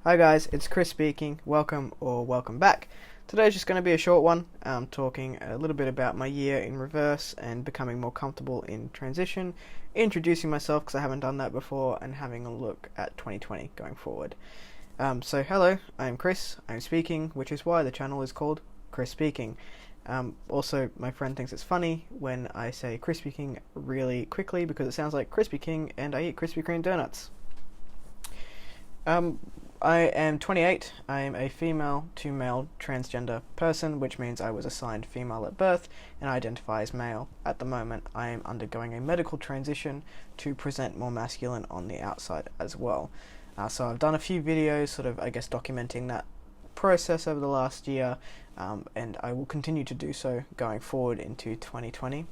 Hi guys, it's Kris speaking. Welcome or welcome back. Today's just going to be a short one, talking a little bit about my year in reverse and becoming more comfortable in transition, introducing myself because I haven't done that before, and having a look at 2020 going forward. So hello, I'm Kris, I'm speaking, which is why the channel is called Kris Speaking. Also, my friend thinks it's funny when I say Kris Speaking really quickly because it sounds like Krispy King and I eat Krispy Kreme donuts. I am 28. I am a female to male transgender person, which means I was assigned female at birth and I identify as male. At the moment, I am undergoing a medical transition to present more masculine on the outside as well. So I've done a few videos documenting that process over the last year, and I will continue to do so going forward into 2020.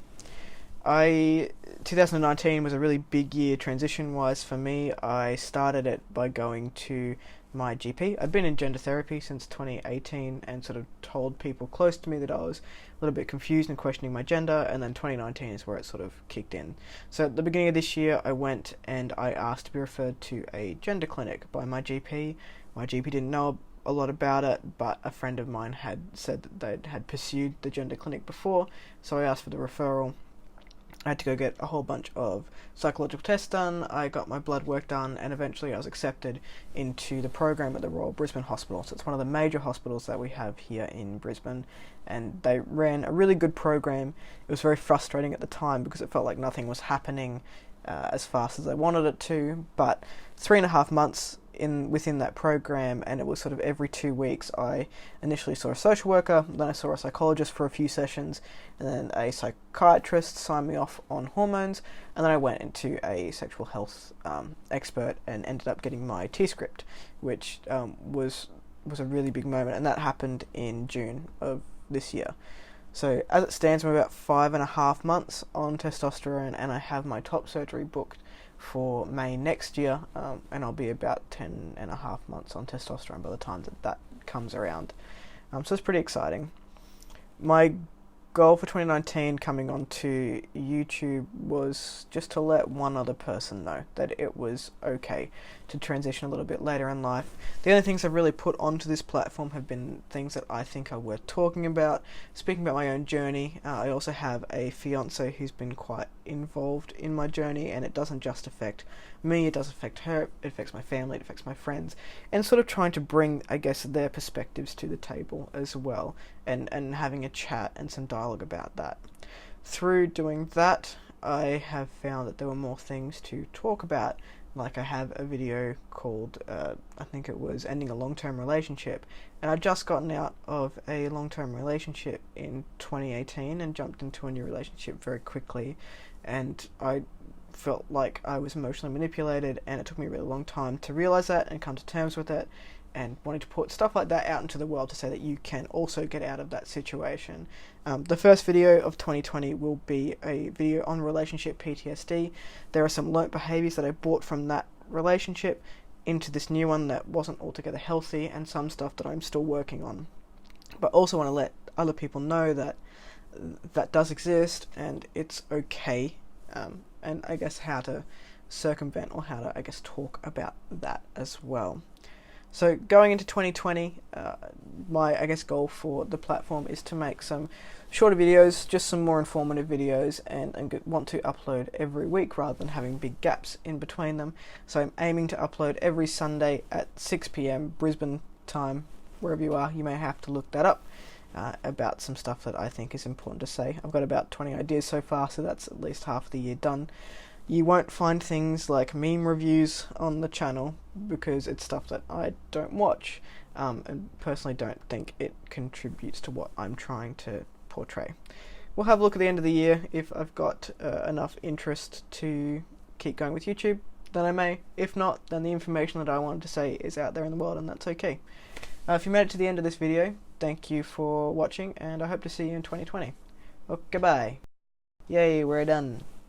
2019 was a really big year transition-wise for me. I started it by going to my GP. I'd been in gender therapy since 2018 and sort of told people close to me that I was a little bit confused and questioning my gender, and then 2019 is where it sort of kicked in. So at the beginning of this year, I went and I asked to be referred to a gender clinic by my GP. My GP didn't know a lot about it, but a friend of mine had said that they had pursued the gender clinic before, so I asked for the referral. I had to go get a whole bunch of psychological tests done, I got my blood work done, and eventually I was accepted into the program at the Royal Brisbane Hospital. So it's one of the major hospitals that we have here in Brisbane, and they ran a really good program. It was very frustrating at the time because it felt like nothing was happening as fast as I wanted it to, but 3.5 months within that program, and it was sort of every 2 weeks. I initially saw a social worker, then I saw a psychologist for a few sessions, and then a psychiatrist signed me off on hormones, and then I went into a sexual health expert and ended up getting my T-script, which was a really big moment, and that happened in June of this year. So as it stands, I'm about 5.5 months on testosterone, and I have my top surgery booked for May next year, and I'll be about 10.5 months on testosterone by the time that comes around. So it's pretty exciting. My goal for 2019 coming onto YouTube was just to let one other person know that it was okay to transition a little bit later in life. The only things I've really put onto this platform have been things that I think are worth talking about, speaking about my own journey. I also have a fiance who's been quite involved in my journey, and it doesn't just affect me, it does affect her, it affects my family, it affects my friends, and sort of trying to bring, I guess, their perspectives to the table as well, and having a chat and some dialogue about that. Through doing that, I have found that there were more things to talk about. Like I have a video called, I think it was Ending a Long-Term Relationship, and I'd just gotten out of a long-term relationship in 2018 and jumped into a new relationship very quickly, and I felt like I was emotionally manipulated, and it took me a really long time to realize that and come to terms with it, and wanting to put stuff like that out into the world to say that you can also get out of that situation. The first video of 2020 will be a video on relationship PTSD. There are some learnt behaviours that I brought from that relationship into this new one that wasn't altogether healthy, and some stuff that I'm still working on. But also want to let other people know that that does exist and it's okay, and I guess how to circumvent, or how to, I guess, talk about that as well. So going into 2020, my, I guess, goal for the platform is to make some shorter videos, just some more informative videos, and want to upload every week rather than having big gaps in between them. So I'm aiming to upload every Sunday at 6 PM Brisbane time. Wherever you are, you may have to look that up, about some stuff that I think is important to say. I've got about 20 ideas so far, so that's at least half the year done. You won't find things like meme reviews on the channel because it's stuff that I don't watch, and personally don't think it contributes to what I'm trying to portray. We'll have a look at the end of the year. If I've got enough interest to keep going with YouTube, then I may. If not, then the information that I wanted to say is out there in the world, and that's okay. If you made it to the end of this video, thank you for watching, and I hope to see you in 2020. Okay, goodbye. Yay, we're done.